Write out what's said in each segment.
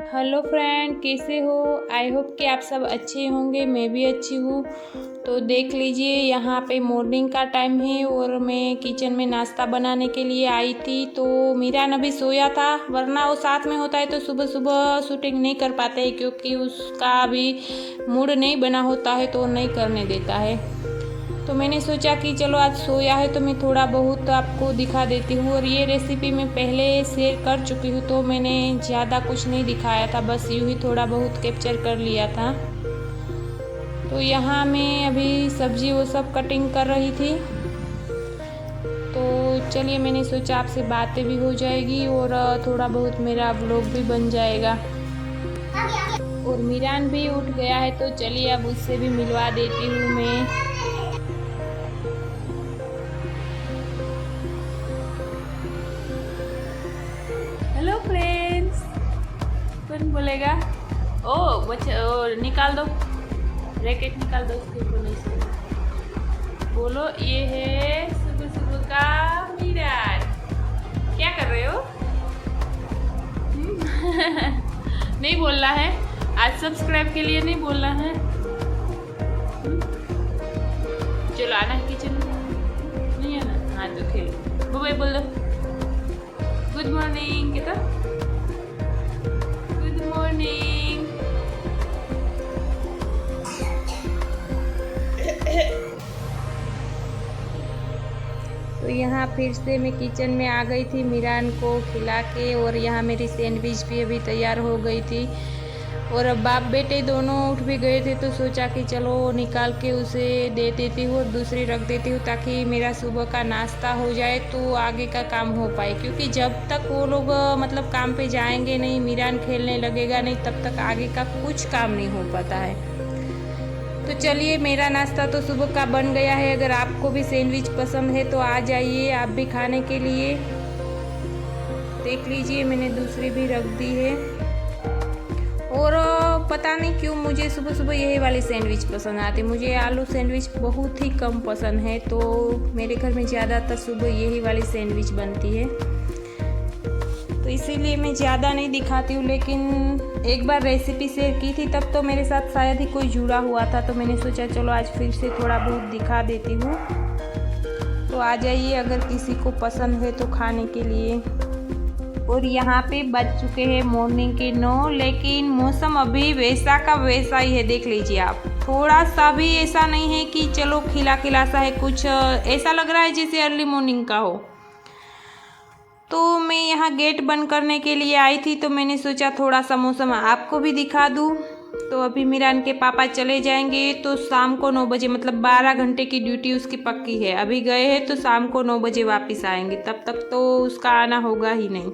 Hello friend, कैसे हो? I hope कि आप सब अच्छे होंगे। मैं भी अच्छी हूँ। तो देख लीजिए, यहाँ पे मॉर्निंग का टाइम है और मैं किचन में नाश्ता बनाने के लिए आई थी। तो मीरान अभी सोया था, वरना वो साथ में होता है तो सुबह सुबह शूटिंग नहीं कर पाते हैं, क्योंकि उसका अभी मूड नहीं बना होता है तो नहीं करने देता है। तो मैंने सोचा कि चलो आज सोया है तो मैं थोड़ा बहुत आपको दिखा देती हूँ। और ये रेसिपी मैं पहले शेयर कर चुकी हूँ, तो मैंने ज़्यादा कुछ नहीं दिखाया था, बस यूँ ही थोड़ा बहुत कैप्चर कर लिया था। तो यहाँ मैं अभी सब्जी वो सब कटिंग कर रही थी। तो चलिए, मैंने सोचा आपसे बातें भी हो जाएगी और थोड़ा बहुत मेरा व्लॉग भी बन जाएगा। और मीरान भी उठ गया है, तो चलिए अब उससे भी मिलवा देती हूँ मैं। हेलो फ्रेंड्स, कौन बोलेगा? ओ बच्चा, ओ निकाल दो, रैकेट निकाल दो उसके ऊपर नहीं से। बोलो, ये है सुबह सुबह का मीरान। क्या कर रहे हो? नहीं बोलना है आज, सब्सक्राइब के लिए नहीं बोलना है। चलो आना है किचन में, नहीं आना? हाँ तो खेलो। बाय बोल दो, गुड मॉर्निंग। क्या गुड मॉर्निंग। तो यहाँ फिर से मैं किचन में आ गई थी मीरान को खिला के, और यहाँ मेरी सैंडविच भी अभी तैयार हो गई थी। और अब बाप बेटे दोनों उठ भी गए थे, तो सोचा कि चलो निकाल के उसे दे देती हूँ और दूसरी रख देती हूँ, ताकि मेरा सुबह का नाश्ता हो जाए तो आगे का काम हो पाए। क्योंकि जब तक वो लोग मतलब काम पे जाएंगे नहीं, मीरान खेलने लगेगा नहीं, तब तक आगे का कुछ काम नहीं हो पाता है। तो चलिए, मेरा नाश्ता तो सुबह का बन गया है। अगर आपको भी सैंडविच पसंद है तो आ जाइए आप भी खाने के लिए। देख लीजिए, मैंने दूसरी भी रख दी है। और पता नहीं क्यों मुझे सुबह सुबह यही वाली सैंडविच पसंद आती है। मुझे आलू सैंडविच बहुत ही कम पसंद है, तो मेरे घर में ज़्यादातर सुबह यही वाली सैंडविच बनती है। तो इसीलिए मैं ज़्यादा नहीं दिखाती हूँ। लेकिन एक बार रेसिपी शेयर की थी, तब तो मेरे साथ शायद ही कोई जुड़ा हुआ था, तो मैंने सोचा चलो आज फिर से थोड़ा बहुत दिखा देती हूँ। तो आ जाइए अगर किसी को पसंद है तो खाने के लिए। और यहाँ पे बज चुके हैं मॉर्निंग के 9, लेकिन मौसम अभी वैसा का वैसा ही है। देख लीजिए आप, थोड़ा सा भी ऐसा नहीं है कि चलो खिला खिला सा है, कुछ ऐसा लग रहा है जैसे अर्ली मॉर्निंग का हो। तो मैं यहाँ गेट बंद करने के लिए आई थी, तो मैंने सोचा थोड़ा सा मौसम आपको भी दिखा दूँ। तो अभी मीरान के पापा चले जाएंगे तो शाम को 9 बजे, मतलब 12 घंटे की ड्यूटी उसकी पक्की है। अभी गए हैं तो शाम को 9 बजे वापस आएंगे, तब तक तो उसका आना होगा ही नहीं।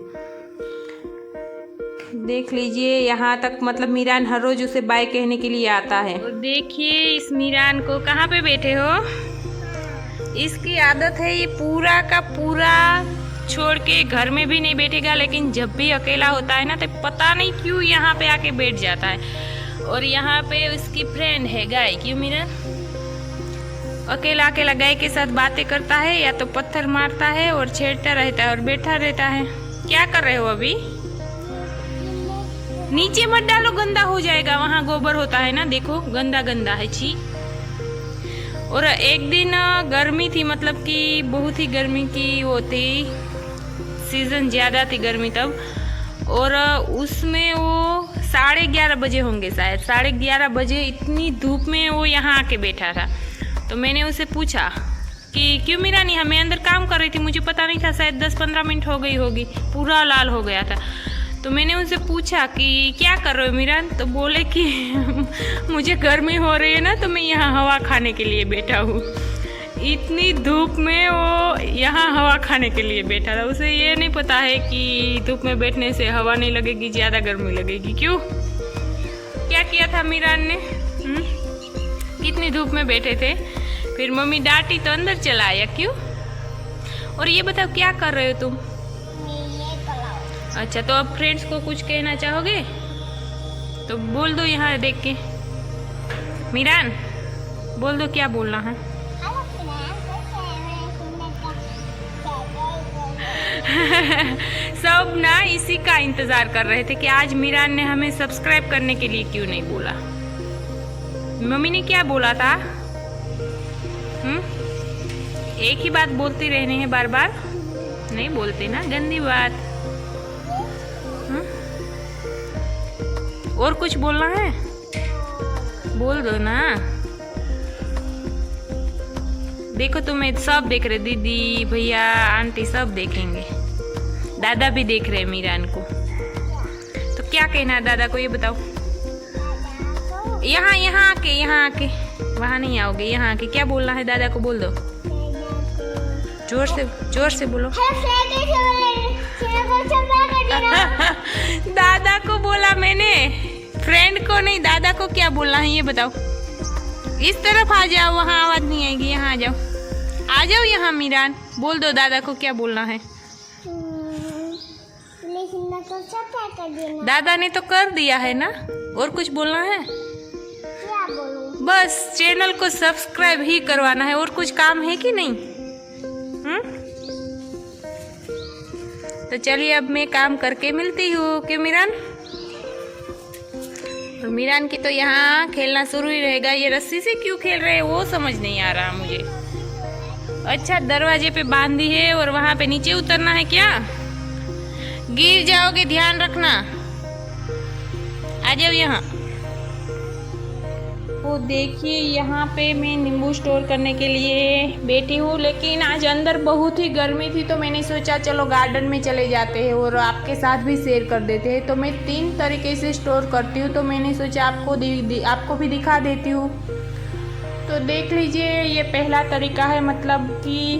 देख लीजिए, यहाँ तक मतलब मीरान हर रोज उसे बाय कहने के लिए आता है। और देखिए इस मीरान को, कहाँ पे बैठे हो? इसकी आदत है ये पूरा का पूरा छोड़ के घर में भी नहीं बैठेगा, लेकिन जब भी अकेला होता है ना तो पता नहीं क्यों यहाँ पे आके बैठ जाता है। और यहाँ पे उसकी फ्रेंड है गाय। क्यों मीरान? अकेला अकेला गाय के साथ बातें करता है, या तो पत्थर मारता है और छेड़ता रहता है और बैठा रहता है। क्या कर रहे हो अभी? नीचे मत डालो, गंदा हो जाएगा, वहाँ गोबर होता है ना, देखो गंदा गंदा है, छी। और एक दिन गर्मी थी, मतलब कि बहुत ही गर्मी की वो थी, सीज़न ज़्यादा थी गर्मी तब। और उसमें वो 11:30 बजे होंगे शायद, 11:30 बजे इतनी धूप में वो यहाँ आके बैठा था। तो मैंने उसे पूछा कि क्यों मीरान, यहाँ मैं अंदर काम कर रही थी, मुझे पता नहीं था, शायद 10-15 मिनट हो गई होगी, पूरा लाल हो गया था। तो मैंने उनसे पूछा कि क्या कर रहे हो मीरान? तो बोले कि मुझे गर्मी हो रही है ना, तो मैं यहाँ हवा खाने के लिए बैठा हूँ। इतनी धूप में वो यहाँ हवा खाने के लिए बैठा था। उसे ये नहीं पता है कि धूप में बैठने से हवा नहीं लगेगी, ज़्यादा गर्मी लगेगी। क्यों, क्या किया था मीरान ने? कितनी धूप में बैठे थे, फिर मम्मी डांटी तो अंदर चला आया। क्यों? और ये बताओ क्या कर रहे हो तुम? अच्छा, तो अब फ्रेंड्स को कुछ कहना चाहोगे तो बोल दो, यहाँ देख के। मीरान बोल दो, क्या बोलना है? सब ना इसी का इंतजार कर रहे थे कि आज मीरान ने हमें सब्सक्राइब करने के लिए क्यों नहीं बोला। मम्मी ने क्या बोला था? एक ही बात बोलती रहने हैं बार बार, नहीं बोलते ना गंदी बात। और कुछ बोलना है? बोल दो ना। देखो तुम्हें सब देख रहे, दीदी भैया आंटी सब देखेंगे, दादा भी देख रहे हैं मीरान को। तो क्या कहना है दादा को, ये बताओ। यहाँ आके वहाँ नहीं आओगे, यहाँ आके क्या बोलना है दादा को, बोल दो। जोर से बोलो। दादा को बोला मैंने, फ्रेंड को नहीं, दादा को क्या बोलना है ये बताओ। इस तरफ आ जाओ, वहाँ आवाज नहीं आएगी, यहाँ आ जाओ यहाँ मीरान, बोल दो दादा को क्या बोलना है। दादा ने तो कर दिया है ना, और कुछ बोलना है? क्या बोलूं? बस चैनल को सब्सक्राइब ही करवाना है, और कुछ काम है कि नहीं? तो चलिए अब मैं काम करके मिलती हूँ कि मीरान। और मीरान की तो यहाँ खेलना शुरू ही रहेगा। ये रस्सी से क्यों खेल रहे हैं वो समझ नहीं आ रहा मुझे। अच्छा दरवाजे पे बांधी है और वहाँ पे नीचे उतरना है क्या? गिर जाओगे, ध्यान रखना। आ जाओ यहाँ। तो देखिए यहाँ पे मैं नींबू स्टोर करने के लिए बैठी हूँ, लेकिन आज अंदर बहुत ही गर्मी थी तो मैंने सोचा चलो गार्डन में चले जाते हैं और आपके साथ भी शेयर कर देते हैं। तो मैं 3 तरीके से स्टोर करती हूँ, तो मैंने सोचा आपको भी दिखा देती हूँ। तो देख लीजिए, ये पहला तरीका है, मतलब कि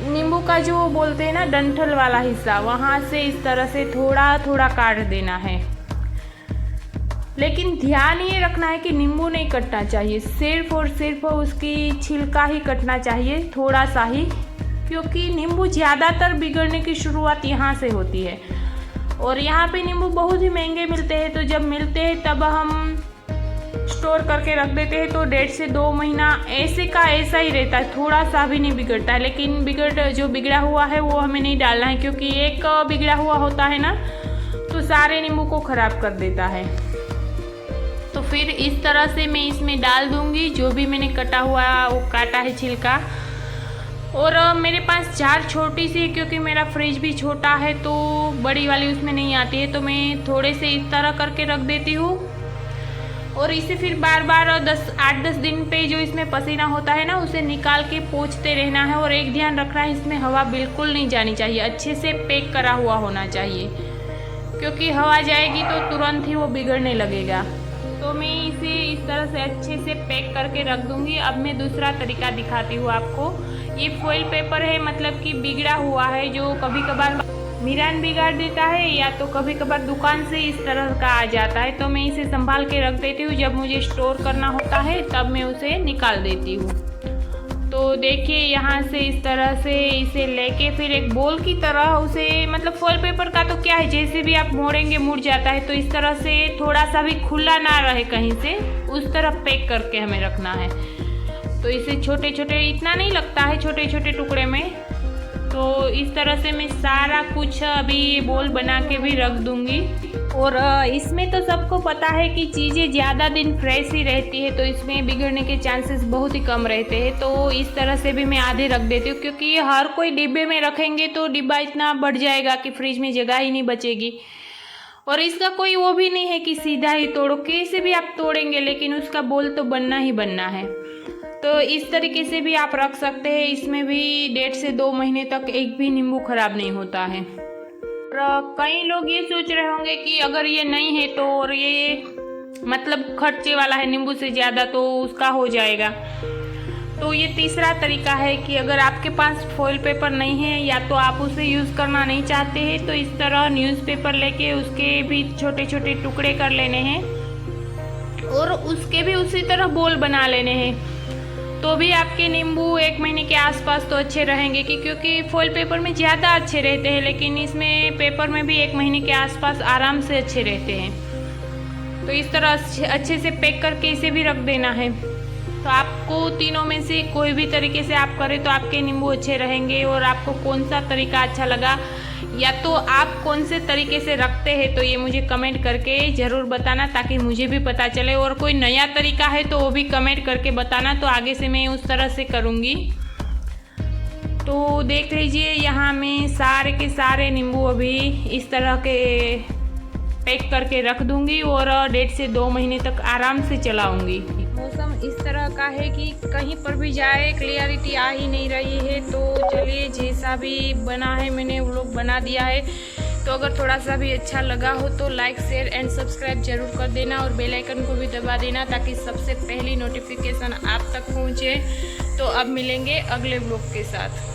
नींबू का जो बोलते हैं ना डंठल वाला हिस्सा, वहाँ से इस तरह से थोड़ा थोड़ा काट देना है। लेकिन ध्यान ये रखना है कि नींबू नहीं कटना चाहिए, सिर्फ और सिर्फ उसकी छिलका ही कटना चाहिए, थोड़ा सा ही, क्योंकि नींबू ज़्यादातर बिगड़ने की शुरुआत यहाँ से होती है। और यहाँ पे नींबू बहुत ही महंगे मिलते हैं, तो जब मिलते हैं तब हम स्टोर करके रख देते हैं, तो 1.5 से 2 महीना ऐसे का ऐसा ही रहता है, थोड़ा सा भी नहीं बिगड़ता है। लेकिन जो बिगड़ा हुआ है वो हमें नहीं डालना है, क्योंकि एक बिगड़ा हुआ होता है ना तो सारे नींबू को ख़राब कर देता है। तो फिर इस तरह से मैं इसमें डाल दूंगी जो भी मैंने काटा है छिलका। और मेरे पास जार छोटी सी है, क्योंकि मेरा फ्रिज भी छोटा है तो बड़ी वाली उसमें नहीं आती है, तो मैं थोड़े से इस तरह करके रख देती हूँ। और इसे फिर बार बार 8-10 दिन पे जो इसमें पसीना होता है ना उसे निकाल के पोंछते रहना है। और एक ध्यान रखना है, इसमें हवा बिल्कुल नहीं जानी चाहिए, अच्छे से पैक करा हुआ होना चाहिए, क्योंकि हवा जाएगी तो तुरंत ही वो बिगड़ने लगेगा। तो मैं इसे इस तरह से अच्छे से पैक करके रख दूंगी। अब मैं दूसरा तरीका दिखाती हूँ आपको। ये फॉइल पेपर है, मतलब कि बिगड़ा हुआ है, जो कभी कभार मीरान बिगाड़ देता है या तो कभी कभार दुकान से इस तरह का आ जाता है, तो मैं इसे संभाल के रख देती हूँ। जब मुझे स्टोर करना होता है तब मैं उसे निकाल देती हूँ। तो देखिए यहाँ से इस तरह से इसे लेके फिर एक बॉल की तरह उसे, मतलब फॉइल पेपर का तो क्या है, जैसे भी आप मोड़ेंगे मुड़ जाता है, तो इस तरह से थोड़ा सा भी खुला ना रहे कहीं से, उस तरफ पैक करके हमें रखना है। तो इसे छोटे छोटे, इतना नहीं लगता है, छोटे छोटे टुकड़े में। तो इस तरह से मैं सारा कुछ अभी बॉल बना के भी रख दूंगी। और इसमें तो सबको पता है कि चीज़ें ज़्यादा दिन फ्रेश ही रहती है, तो इसमें बिगड़ने के चांसेस बहुत ही कम रहते हैं। तो इस तरह से भी मैं आधे रख देती हूँ, क्योंकि हर कोई डिब्बे में रखेंगे तो डिब्बा इतना बढ़ जाएगा कि फ्रिज में जगह ही नहीं बचेगी। और इसका कोई वो भी नहीं है कि सीधा ही तोड़ो, कैसे भी आप तोड़ेंगे लेकिन उसका बॉल तो बनना ही बनना है। तो इस तरीके से भी आप रख सकते हैं। इसमें भी 1.5 से 2 महीने तक एक भी नींबू खराब नहीं होता है। और कई लोग ये सोच रहे होंगे कि अगर ये नहीं है तो, और ये मतलब खर्चे वाला है नींबू से ज़्यादा, तो उसका हो जाएगा। तो ये तीसरा तरीका है कि अगर आपके पास फॉइल पेपर नहीं है या तो आप उसे यूज़ करना नहीं चाहते हैं, तो इस तरह न्यूज़पेपर लेके उसके भी छोटे छोटे टुकड़े कर लेने हैं और उसके भी उसी तरह बॉल बना लेने हैं। तो भी आपके नींबू 1 महीने के आसपास तो अच्छे रहेंगे, क्योंकि फॉइल पेपर में ज़्यादा अच्छे रहते हैं, लेकिन इसमें पेपर में भी 1 महीने के आसपास आराम से अच्छे रहते हैं। तो इस तरह अच्छे से पैक करके इसे भी रख देना है। तो आप आपको तीनों में से कोई भी तरीके से आप करें तो आपके नींबू अच्छे रहेंगे। और आपको कौन सा तरीका अच्छा लगा या तो आप कौन से तरीके से रखते हैं तो ये मुझे कमेंट करके ज़रूर बताना, ताकि मुझे भी पता चले। और कोई नया तरीका है तो वो भी कमेंट करके बताना, तो आगे से मैं उस तरह से करूँगी। तो देख लीजिए यहाँ मैं सारे के सारे नींबू अभी इस तरह के पैक करके रख दूँगी और 1.5 से 2 महीने तक आराम से चलाऊँगी। मौसम इस तरह का है कि कहीं पर भी जाए क्लियरिटी आ ही नहीं रही है। तो चलिए जैसा भी बना है मैंने व्लॉग बना दिया है। तो अगर थोड़ा सा भी अच्छा लगा हो तो लाइक शेयर एंड सब्सक्राइब जरूर कर देना और बेल आइकन को भी दबा देना, ताकि सबसे पहली नोटिफिकेशन आप तक पहुँचे। तो अब मिलेंगे अगले व्लॉग के साथ।